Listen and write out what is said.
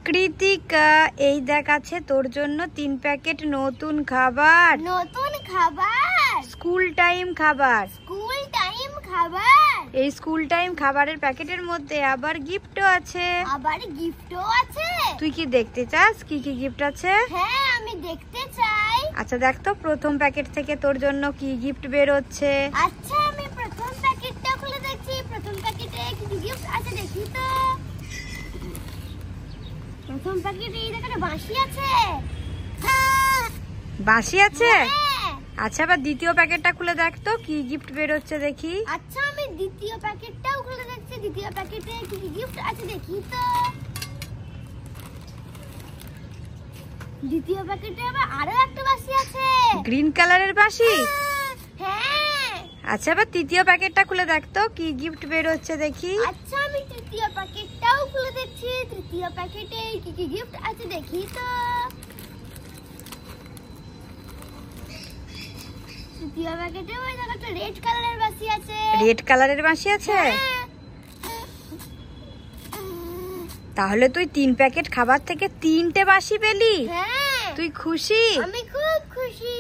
কৃতিকা, এই দেখ আছে তোর জন্য 3 প্যাকেট নতুন খাবার। নতুন খাবার? স্কুল টাইম খাবার। স্কুল টাইম খাবার? এই স্কুল টাইম খাবারের প্যাকেটের মধ্যে আবার গিফটও আছে। আবার গিফটও আছে? তুই কি দেখতে চাস কি কি গিফট আছে? হ্যাঁ, আমি দেখতে চাই। আচ্ছা দেখ তো প্রথম প্যাকেট থেকে তোর জন্য কি গিফট বের হচ্ছে। আচ্ছা, আমি প্রথম প্যাকেটটা খুলে দেখছি। প্রথম প্যাকেটে কি কি গিফট আছে দেখি তো। প্রথম প্যাকেটে এই দেখো বাঁশি আছে। বাঁশি আছে? হ্যাঁ। আচ্ছা আবার দ্বিতীয় প্যাকেটটা খুলে দেখ তো কি গিফট বের হচ্ছে দেখি। আচ্ছা, আমি দ্বিতীয় প্যাকেটটাও খুলে দেখছি। দ্বিতীয় প্যাকেটে কি কি গিফট আছে দেখি তো। দ্বিতীয় প্যাকেটে আবার আরো একটা বাঁশি আছে। গ্রিন কালারের বাঁশি? হ্যাঁ। আচ্ছা আবার তৃতীয় প্যাকেটটা খুলে দেখ তো কি গিফট বের হচ্ছে দেখি। আচ্ছা, আমি তৃতীয় প্যাকেটটাও খুলে দেখছি। তৃতীয় প্যাকেটে কি কি গিফট আছে দেখি তো। তৃতীয় প্যাকেটে ওই দেখো একটা রেড কালারের বাঁশি আছে। রেড কালারের বাঁশি আছে? হ্যাঁ। তাহলে তুই 3 প্যাকেট খাবার থেকে 3টে বাঁশি পেলি। হ্যাঁ। তুই খুশি? আমি খুব খুশি।